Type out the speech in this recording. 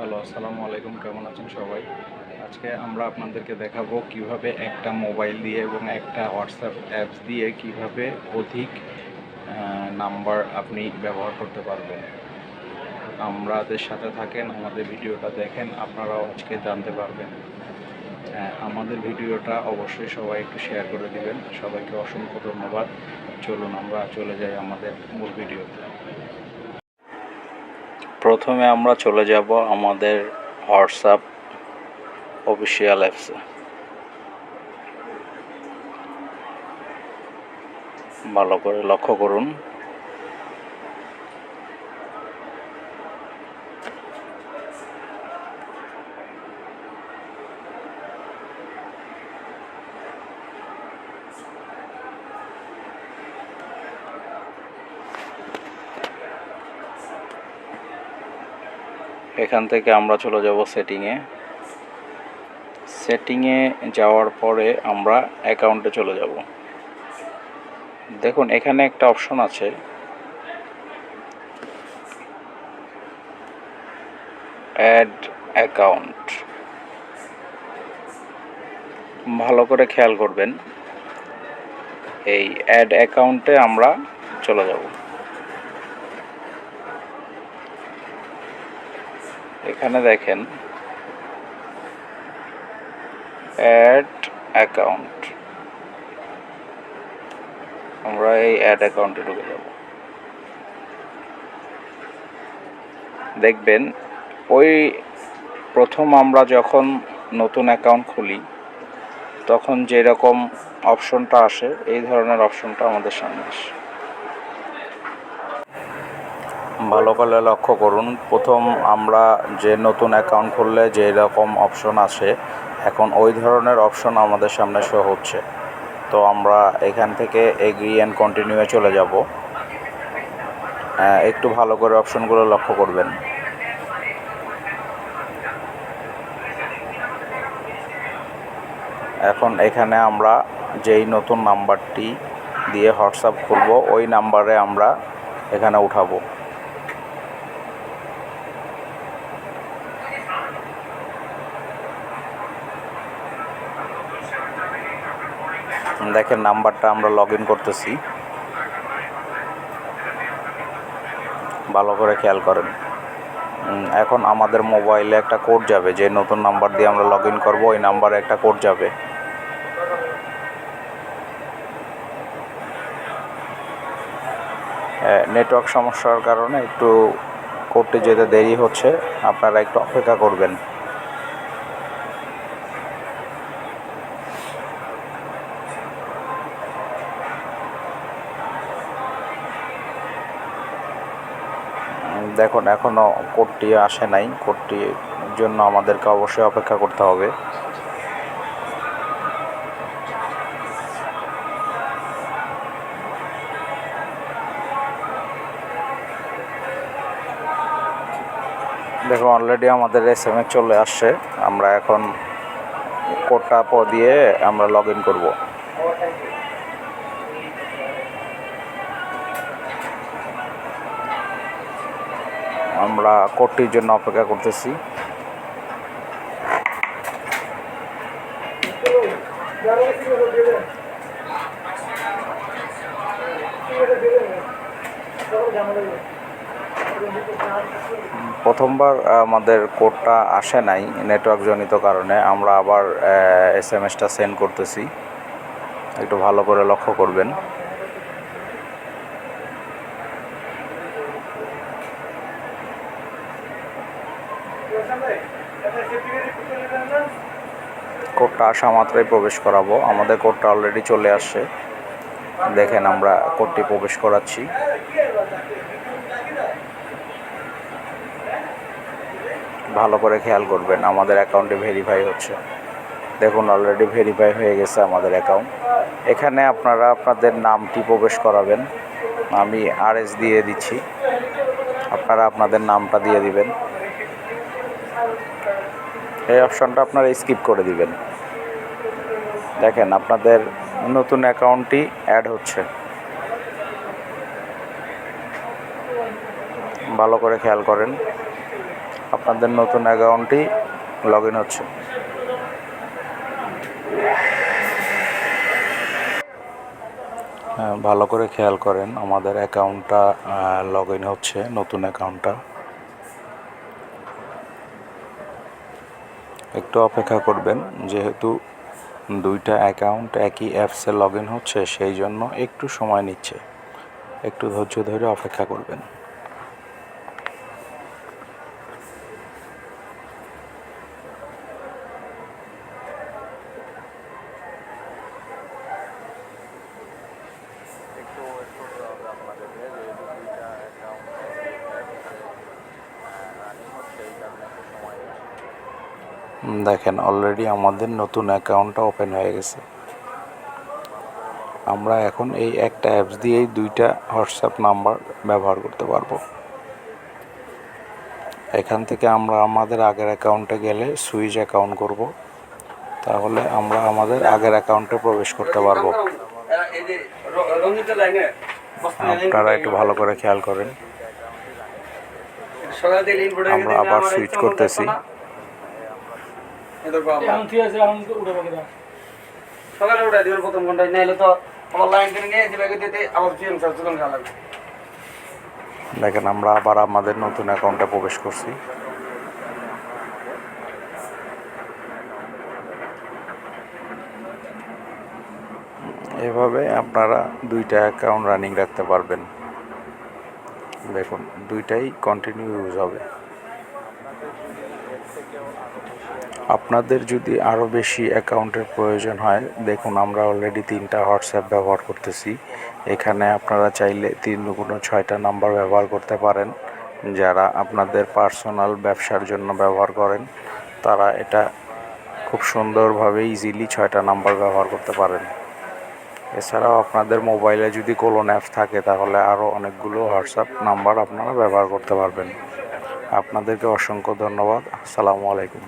Hello, আসসালামু আলাইকুম। কেমন আছেন সবাই? আজকে আমরা আপনাদেরকে দেখাবো কিভাবে একটা মোবাইল দিয়ে এবং একটা হোয়াটসঅ্যাপ অ্যাপস দিয়ে কিভাবে অধিক নাম্বার আপনি ব্যবহার করতে পারবেন। আমাদের সাথে থাকেন, আমাদের ভিডিওটা দেখেন, আপনারাও আজকে জানতে পারবেন। আমাদের ভিডিওটা অবশ্যই সবাই একটু শেয়ার করে দিবেন। সবাইকে অসংখ্য ধন্যবাদ। চলুন আমরা চলে যাই আমাদের মূল ভিডিওতে। প্রথমে আমরা চলে যাব আমাদের হোয়াটসঅ্যাপ অফিসিয়াল অ্যাপসে। ভালো করে লক্ষ্য করুন। এখান থেকে আমরা চলে যাব সেটিংয়ে যাওয়ার পরে আমরা অ্যাকাউন্টে চলে যাব। দেখুন এখানে একটা অপশন আছে অ্যাড অ্যাকাউন্ট। ভালো করে খেয়াল করবেন, এই অ্যাড অ্যাকাউন্টে আমরা চলে যাব। এখানে দেখেন অ্যাড অ্যাকাউন্ট, আমরা এই অ্যাড অ্যাকাউন্টে ঢুকে যাব। দেখবেন ওই প্রথম আমরা যখন নতুন অ্যাকাউন্ট খুলি তখন যেরকম অপশনটা আসে এই ধরনের অপশনটা আমাদের সামনে আসে। ভালো করে লক্ষ্য করুন, প্রথম আমরা যে নতুন অ্যাকাউন্ট খুললে যে রকম অপশন আসে এখন ওই ধরনের অপশন আমাদের সামনে শো হচ্ছে। তো আমরা এখান থেকে এগ্রি অ্যান্ড কন্টিনিউয়ে চলে যাব। একটু ভালো করে অপশনগুলো লক্ষ্য করবেন। এখন এখানে আমরা যেই নতুন নাম্বারটি দিয়ে হোয়াটসঅ্যাপ খুলব ওই নাম্বারে আমরা এখানে উঠাবো। দেখেন নাম্বারটা আমরা লগ ইন করতেছি, ভালো করে খেয়াল করেন। এখন আমাদের মোবাইলে একটা কোড যাবে, যে নতুন নাম্বার দিয়ে আমরা লগ ইন করবো ওই নাম্বারে একটা কোড যাবে। নেটওয়ার্ক সমস্যার কারণে একটু কোডটি যেতে দেরি হচ্ছে, আপনারা একটু অপেক্ষা করবেন। দেখুন এখনও কোডটি আসে নাই, কোডটির জন্য আমাদেরকে অবশ্যই অপেক্ষা করতে হবে। দেখো অলরেডি আমাদের SMS চলে আসছে, আমরা এখন কোডটা দিয়ে আমরা লগ ইন করবো। আমরা কোডটির জন্য অপেক্ষা করতেছি। প্রথমবার আমাদের কোডটা আসে নাই নেটওয়ার্ক জনিত কারণে, আমরা আবার SMS-টা সেন্ড করতেছি, একটু ভালো করে লক্ষ্য করবেন। কোডটা আসা মাত্রই প্রবেশ করাবো। আমাদের কোডটা অলরেডি চলে আসছে, দেখেন আমরা কোডটি প্রবেশ করাচ্ছি। ভালো করে খেয়াল করবেন, আমাদের অ্যাকাউন্টে ভেরিফাই হচ্ছে। দেখুন অলরেডি ভেরিফাই হয়ে গেছে আমাদের অ্যাকাউন্ট। এখানে আপনারা আপনাদের নামটি প্রবেশ করাবেন, আমি RS দিয়ে দিচ্ছি, আপনারা আপনাদের নামটা দিয়ে দিবেন। এই অপশনটা আপনারা স্কিপ করে দিবেন। দেখেন আপনাদের নতুন অ্যাকাউন্টটি অ্যাড হচ্ছে, ভালো করে খেয়াল করেন। আপনাদের নতুন অ্যাকাউন্টটি লগ ইন হচ্ছে। ভালো করে খেয়াল করেন, আমাদের অ্যাকাউন্টটা লগ ইন হচ্ছে, নতুন অ্যাকাউন্টটা। একটু অপেক্ষা করবেন, যেহেতু দুইটা অ্যাকাউন্ট একই অ্যাপসে লগ ইন হচ্ছে, সেই জন্য একটু সময় নিচ্ছে। একটু ধৈর্য ধরে অপেক্ষা করবেন। দেখেন, অলরেডি আমাদের নতুন অ্যাকাউন্টটা ওপেন হয়ে গেছে। আমরা এখন এই একটা অ্যাপস দিয়েই দুইটা হোয়াটসঅ্যাপ নাম্বার ব্যবহার করতে পারবো। এখান থেকে আমরা আমাদের আগের অ্যাকাউন্টে গেলে সুইচ অ্যাকাউন্ট করব, তাহলে আমরা আমাদের আগের অ্যাকাউন্টে প্রবেশ করতে পারবো। আপনারা একটু ভালো করে খেয়াল করেন। আমরা আবার সুইচ করতেছি। সকালে উঠে দিবেন প্রথম ঘন্টায়, নাইলে তো আমার লাইন কিনে নিয়ে দিবে দিতে আবার জিএম স্যার দোকান খেলা লাগবে। দেখেন, আমরা আবার আমাদের নতুন অ্যাকাউন্টে প্রবেশ করছি। এভাবে আপনারা দুইটা অ্যাকাউন্ট রানিং রাখতে পারবেন। দেখুন, দুইটাই কন্টিনিউ ইউজ হবে। আপনাদের যদি আরও বেশি অ্যাকাউন্টের প্রয়োজন হয়, দেখুন আমরা অলরেডি 3টা হোয়াটসঅ্যাপ ব্যবহার করতেছি। এখানে আপনারা চাইলে 3×6টা নাম্বার ব্যবহার করতে পারেন। যারা আপনাদের পার্সোনাল ব্যবসার জন্য ব্যবহার করেন, তারা এটা খুব সুন্দরভাবে ইজিলি 6টা নাম্বার ব্যবহার করতে পারেন। এছাড়াও আপনাদের মোবাইলে যদি কোলন অ্যাপ থাকে, তাহলে আরও অনেকগুলো হোয়াটসঅ্যাপ নাম্বার আপনারা ব্যবহার করতে পারবেন। আপনাদেরকে অসংখ্য ধন্যবাদ। আসসালামু আলাইকুম।